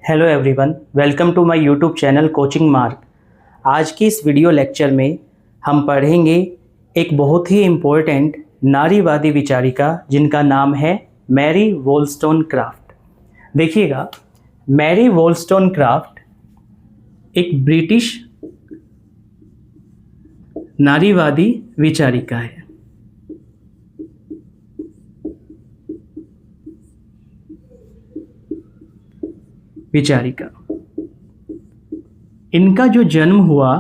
Hello everyone, welcome to my YouTube channel coaching mark. आज की इस वीडियो लेक्चर में हम पढ़ेंगे एक बहुत ही इम्पोर्टेंट नारीवादी विचारिका जिनका नाम है मैरी वोllस्टोनक्राफ्ट। देखिएगा, मैरी वोllस्टोनक्राफ्ट एक ब्रिटिश नारीवादी विचारिका है। इनका जो जन्म हुआ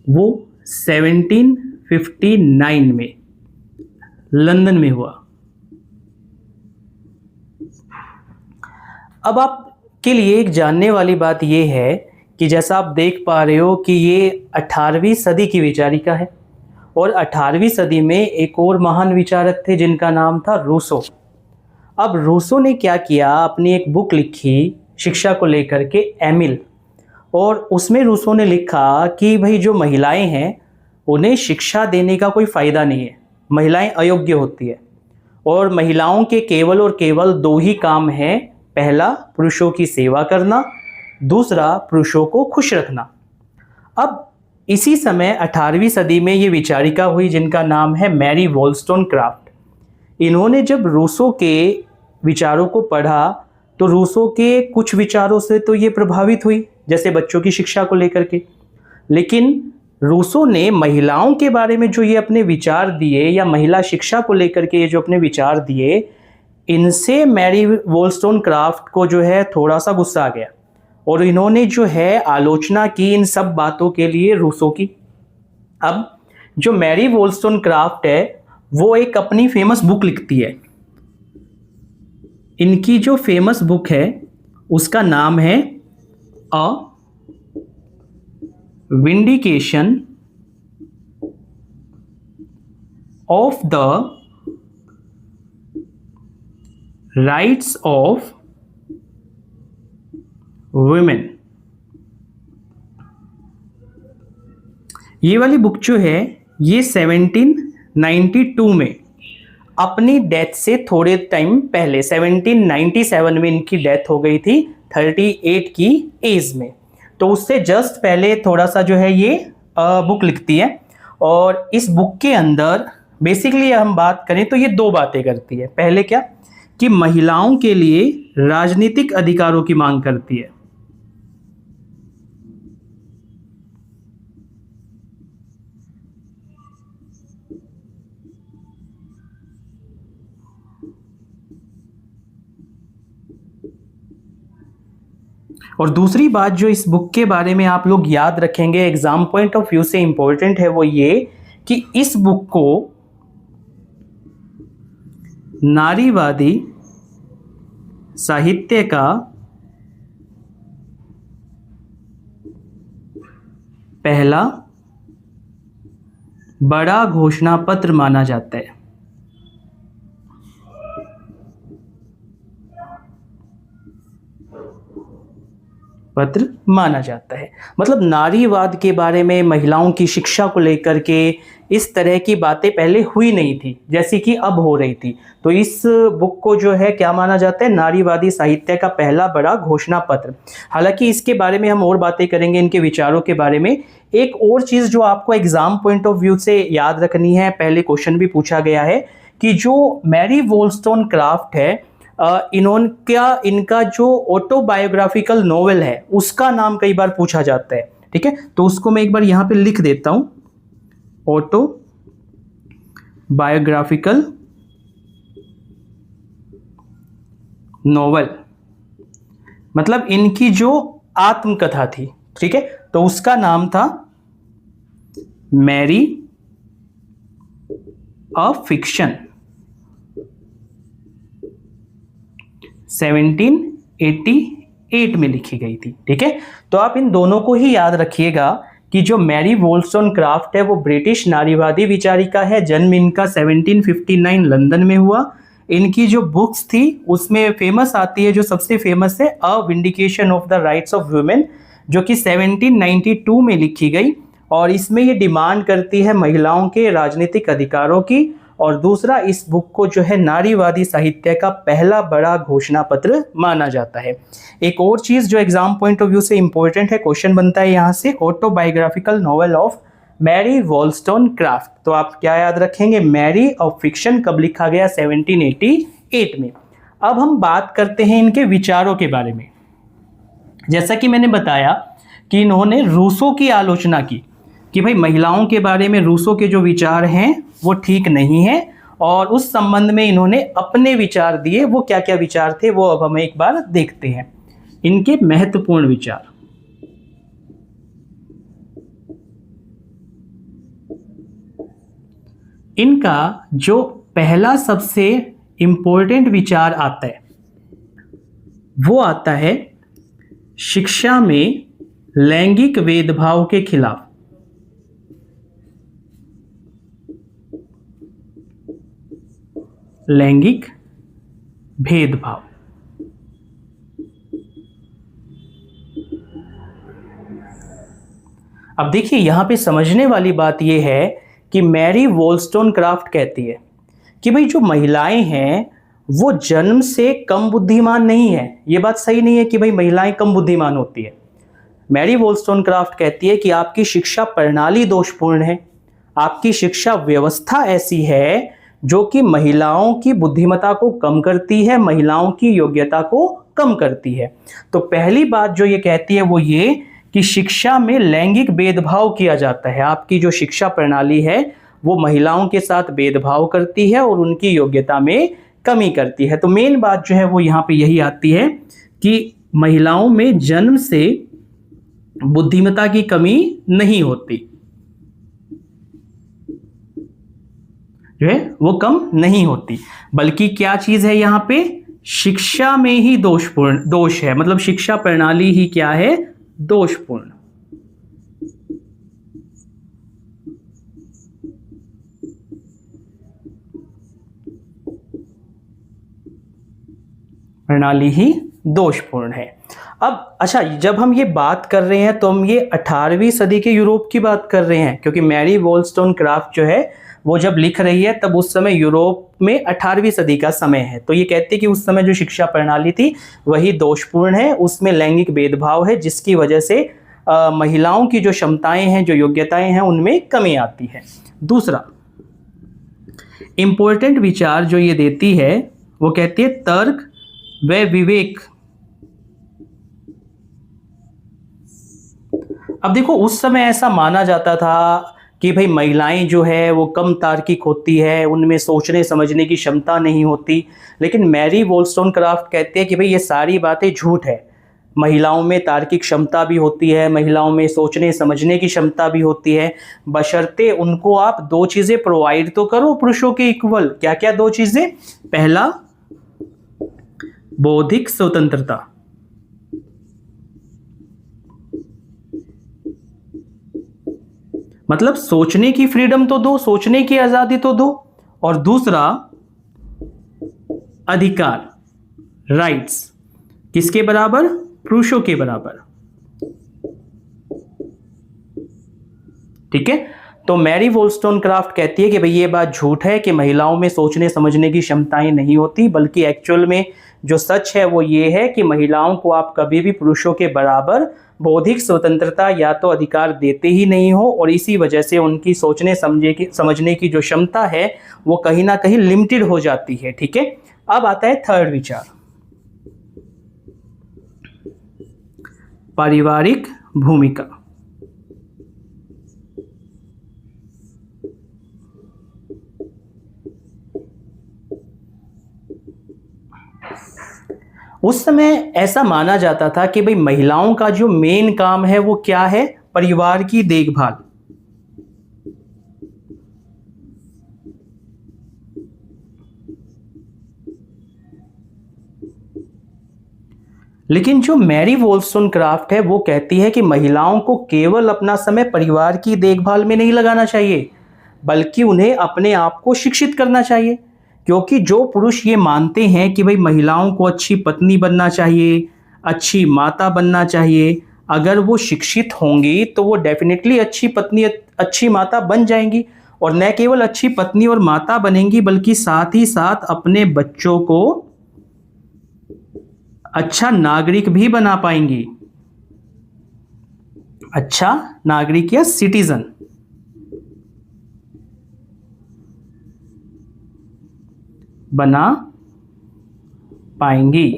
वो 1759 में लंदन में हुआ। अब आपके लिए एक जानने वाली बात ये है कि जैसा आप देख पा रहे हो कि ये 18वीं सदी की विचारिका है और 18वीं सदी में एक और महान विचारक थे जिनका नाम था रूसो। अब रूसो ने क्या किया, अपनी एक बुक लिखी शिक्षा को लेकर के, एमिल, और उसमें रूसो ने लिखा कि भाई जो महिलाएं हैं उन्हें शिक्षा देने का कोई फ़ायदा नहीं है, महिलाएं अयोग्य होती है और महिलाओं के केवल और केवल दो ही काम हैं। पहला, पुरुषों की सेवा करना, दूसरा, पुरुषों को खुश रखना। अब इसी समय 18वीं सदी में ये विचारिका हुई जिनका नाम है मैरी वोllस्टोनक्राफ्ट। इन्होंने जब रूसो के विचारों को पढ़ा तो रूसो के कुछ विचारों से तो ये प्रभावित हुई, जैसे बच्चों की शिक्षा को लेकर के, लेकिन रूसो ने महिलाओं के बारे में जो ये अपने विचार दिए या महिला शिक्षा को लेकर के ये जो अपने विचार दिए, इनसे मैरी वोllस्टोनक्राफ्ट को जो है थोड़ा सा गुस्सा आ गया और इन्होंने जो है आलोचना की इन सब बातों के लिए रूसो की। अब जो मैरी वोllस्टोनक्राफ्ट है वो एक अपनी फेमस बुक लिखती है। इनकी जो फेमस बुक है उसका नाम है a vindication of the rights of women. ये वाली बुक जो है ये 1792 में, अपनी डेथ से थोड़े टाइम पहले 1797 में इनकी डेथ हो गई थी 38 की एज में, तो उससे जस्ट पहले थोड़ा सा जो है ये बुक लिखती है। और इस बुक के अंदर बेसिकली हम बात करें तो ये दो बातें करती है। पहले क्या कि महिलाओं के लिए राजनीतिक अधिकारों की मांग करती है, और दूसरी बात जो इस बुक के बारे में आप लोग याद रखेंगे, एग्जाम पॉइंट ऑफ व्यू से इंपॉर्टेंट है, वो ये कि इस बुक को नारीवादी साहित्य का पहला बड़ा घोषणा पत्र माना जाता है। मतलब नारीवाद के बारे में, महिलाओं की शिक्षा को लेकर के इस तरह की बातें पहले हुई नहीं थी जैसी कि अब हो रही थी। तो इस बुक को जो है क्या माना जाता है, नारीवादी साहित्य का पहला बड़ा घोषणा पत्र। हालांकि इसके बारे में हम और बातें करेंगे, इनके विचारों के बारे में। एक और चीज़ जो आपको एग्जाम पॉइंट ऑफ व्यू से याद रखनी है, पहले क्वेश्चन भी पूछा गया है कि जो मैरी वोllस्टोनक्राफ्ट है, इनका जो ऑटोबायोग्राफिकल नोवेल है उसका नाम कई बार पूछा जाता है। ठीक है, तो उसको मैं एक बार यहां पे लिख देता हूं, ऑटोबायोग्राफिकल नोवेल, मतलब इनकी जो आत्मकथा थी। ठीक है, तो उसका नाम था मैरी अ फिक्शन, 1788 में लिखी गई थी। ठीक है, तो आप इन दोनों को ही याद रखिएगा कि जो मैरी वोllस्टोनक्राफ्ट है वो ब्रिटिश नारीवादी विचारिका है। जन्म इनका 1759 लंदन में हुआ। इनकी जो बुक्स थी उसमें फेमस आती है, जो सबसे फेमस है a vindication of the rights of women, जो कि 1792 में लिखी गई और इसमें ये डिमांड करती है महिलाओं के राजनीतिक अधिकारों की और दूसरा इस बुक को जो है नारीवादी साहित्य का पहला बड़ा घोषणा पत्र माना जाता है। एक और चीज़ जो एग्जाम पॉइंट ऑफ व्यू से इंपॉर्टेंट है, क्वेश्चन बनता है यहाँ से, ऑटोबायोग्राफिकल नॉवेल ऑफ मैरी वॉलस्टोनक्राफ्ट। तो आप क्या याद रखेंगे, मैरी ऑफ फिक्शन कब लिखा गया, 1788 में। अब हम बात करते हैं इनके विचारों के बारे में। जैसा कि मैंने बताया कि इन्होंने रूसो की आलोचना की कि भाई महिलाओं के बारे में रूसो के जो विचार हैं वो ठीक नहीं है, और उस संबंध में इन्होंने अपने विचार दिए। वो क्या क्या विचार थे वो अब हम एक बार देखते हैं, इनके महत्वपूर्ण विचार। इनका जो पहला सबसे इंपॉर्टेंट विचार आता है वो आता है शिक्षा में लैंगिक भेदभाव के खिलाफ। लैंगिक भेदभाव। अब देखिए यहां पे समझने वाली बात यह है कि मैरी वॉलस्टोनक्राफ्ट कहती है कि भाई जो महिलाएं हैं वो जन्म से कम बुद्धिमान नहीं है। ये बात सही नहीं है कि भाई महिलाएं कम बुद्धिमान होती है। मैरी वॉलस्टोनक्राफ्ट कहती है कि आपकी शिक्षा प्रणाली दोषपूर्ण है, आपकी शिक्षा व्यवस्था ऐसी है जो कि महिलाओं की बुद्धिमत्ता को कम करती है, महिलाओं की योग्यता को कम करती है। तो पहली बात जो ये कहती है वो ये कि शिक्षा में लैंगिक भेदभाव किया जाता है। आपकी जो शिक्षा प्रणाली है वो महिलाओं के साथ भेदभाव करती है और उनकी योग्यता में कमी करती है। तो मेन बात जो है वो यहाँ पे यही आती है कि महिलाओं में जन्म से बुद्धिमत्ता की कमी नहीं होती, जो है वो कम नहीं होती, बल्कि क्या चीज है यहाँ पे, शिक्षा में ही दोष है। मतलब शिक्षा प्रणाली ही क्या है, दोषपूर्ण। प्रणाली ही दोषपूर्ण है। अब अच्छा, जब हम ये बात कर रहे हैं तो हम ये 18वीं सदी के यूरोप की बात कर रहे हैं, क्योंकि मैरी वॉलस्टोनक्राफ्ट जो है वो जब लिख रही है तब उस समय यूरोप में 18वीं सदी का समय है। तो ये कहते हैं कि उस समय जो शिक्षा प्रणाली थी वही दोषपूर्ण है, उसमें लैंगिक भेदभाव है, जिसकी वजह से महिलाओं की जो क्षमताएं हैं, जो योग्यताएं हैं, उनमें कमी आती है। दूसरा इंपॉर्टेंट विचार जो ये देती है वो कहती है तर्क व विवेक। अब देखो उस समय ऐसा माना जाता था कि भाई महिलाएं जो है वो कम तार्किक होती है, उनमें सोचने समझने की क्षमता नहीं होती। लेकिन मैरी वॉलस्टोनक्राफ्ट कहते हैं कि भाई ये सारी बातें झूठ है। महिलाओं में तार्किक क्षमता भी होती है, महिलाओं में सोचने समझने की क्षमता भी होती है, बशर्ते उनको आप दो चीजें प्रोवाइड तो करो पुरुषों के इक्वल। क्या क्या दो चीजें? पहला, बौद्धिक स्वतंत्रता, मतलब सोचने की फ्रीडम तो दो, सोचने की आजादी तो दो, और दूसरा अधिकार, राइट्स, किसके बराबर? पुरुषों के बराबर। ठीक है, तो मैरी वॉलस्टोनक्राफ्ट कहती है कि भाई ये बात झूठ है कि महिलाओं में सोचने समझने की क्षमताएं नहीं होती, बल्कि एक्चुअल में जो सच है वो ये है कि महिलाओं को आप कभी भी पुरुषों के बराबर बौद्धिक स्वतंत्रता या तो अधिकार देते ही नहीं हो, और इसी वजह से उनकी सोचने समझने की जो क्षमता है वो कहीं ना कहीं लिमिटेड हो जाती है। ठीक है, अब आता है थर्ड विचार, पारिवारिक भूमिका। उस समय ऐसा माना जाता था कि भाई महिलाओं का जो मेन काम है वो क्या है? परिवार की देखभाल। लेकिन जो मैरी वॉलस्टोनक्राफ्ट है वो कहती है कि महिलाओं को केवल अपना समय परिवार की देखभाल में नहीं लगाना चाहिए, बल्कि उन्हें अपने आप को शिक्षित करना चाहिए। क्योंकि जो पुरुष ये मानते हैं कि भाई महिलाओं को अच्छी पत्नी बनना चाहिए, अच्छी माता बनना चाहिए, अगर वो शिक्षित होंगी तो वो डेफिनेटली अच्छी पत्नी, अच्छी माता बन जाएंगी। और न केवल अच्छी पत्नी और माता बनेंगी बल्कि साथ ही साथ अपने बच्चों को अच्छा नागरिक भी बना पाएंगी, अच्छा नागरिक या सिटीजन बना पाएंगी।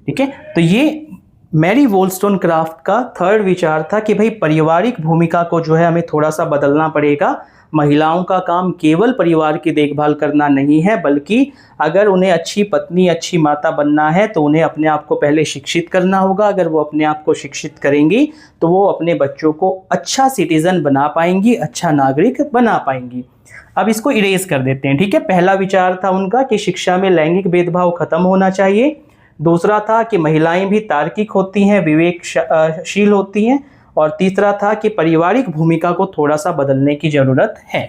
ठीक है, तो ये मैरी वोllstonecraft का थर्ड विचार था कि भाई पारिवारिक भूमिका को जो है हमें थोड़ा सा बदलना पड़ेगा। महिलाओं का काम केवल परिवार की देखभाल करना नहीं है, बल्कि अगर उन्हें अच्छी पत्नी, अच्छी माता बनना है तो उन्हें अपने आप को पहले शिक्षित करना होगा। अगर वो अपने आप को शिक्षित करेंगी तो वो अपने बच्चों को अच्छा सिटीजन बना पाएंगी, अच्छा नागरिक बना पाएंगी। अब इसको इरेज कर देते हैं। ठीक है, पहला विचार था उनका कि शिक्षा में लैंगिक भेदभाव खत्म होना चाहिए। दूसरा था कि महिलाएं भी तार्किक होती हैं, विवेकशील होती हैं। और तीसरा था कि पारिवारिक भूमिका को थोड़ा सा बदलने की जरूरत है।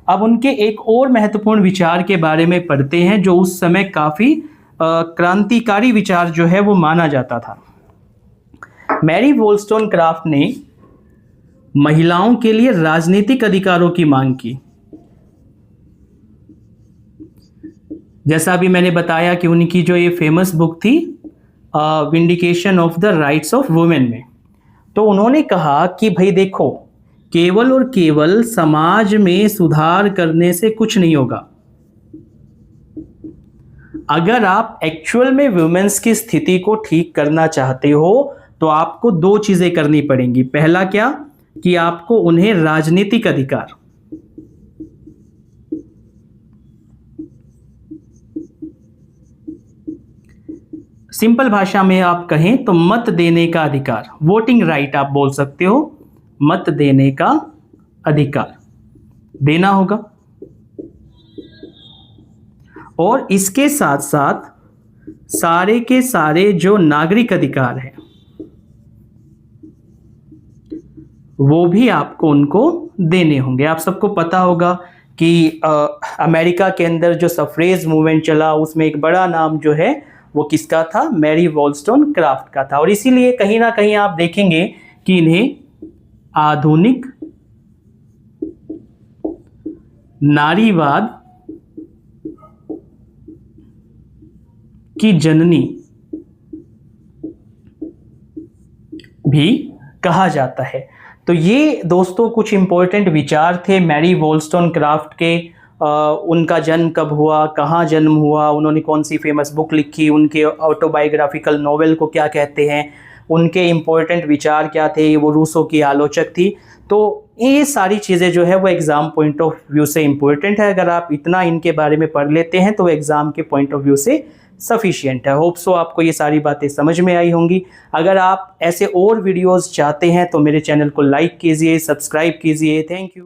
अब उनके एक और महत्वपूर्ण विचार के बारे में पढ़ते हैं जो उस समय काफी क्रांतिकारी विचार जो है वो माना जाता था। मैरी वोllstonecraft ने महिलाओं के लिए राजनीतिक अधिकारों की मांग की। जैसा अभी मैंने बताया कि उनकी जो ये फेमस बुक थी vindication of the rights of women में, तो उन्होंने कहा कि भाई देखो, केवल और केवल समाज में सुधार करने से कुछ नहीं होगा। अगर आप एक्चुअल में वुमेन्स की स्थिति को ठीक करना चाहते हो तो आपको दो चीजें करनी पड़ेंगी। पहला क्या कि आपको उन्हें राजनीतिक अधिकार, सिंपल भाषा में आप कहें तो मत देने का अधिकार, वोटिंग राइट आप बोल सकते हो, मत देने का अधिकार देना होगा। और इसके साथ साथ सारे के सारे जो नागरिक अधिकार हैं वो भी आपको उनको देने होंगे। आप सबको पता होगा कि अमेरिका के अंदर जो सफरेज मूवमेंट चला उसमें एक बड़ा नाम जो है वो किसका था, मैरी वोllstonecraft का था। और इसीलिए कहीं ना कहीं आप देखेंगे कि इन्हें आधुनिक नारीवाद की जननी भी कहा जाता है। तो ये दोस्तों कुछ इंपॉर्टेंट विचार थे मैरी वोllstonecraft के। उनका जन्म कब हुआ, कहाँ जन्म हुआ, उन्होंने कौन सी फेमस बुक लिखी, उनके ऑटोबायोग्राफिकल नॉवेल को क्या कहते हैं, उनके इम्पोर्टेंट विचार क्या थे, वो रूसो की आलोचक थी। तो ये सारी चीज़ें जो है वो एग्ज़ाम पॉइंट ऑफ व्यू से इम्पोर्टेंट है। अगर आप इतना इनके बारे में पढ़ लेते हैं तो वो एग्ज़ाम के पॉइंट ऑफ व्यू से सफिशिएंट है। होप सो आपको ये सारी बातें समझ में आई होंगी। अगर आप ऐसे और वीडियोज़ चाहते हैं तो मेरे चैनल को लाइक कीजिए, सब्सक्राइब कीजिए। Thank you.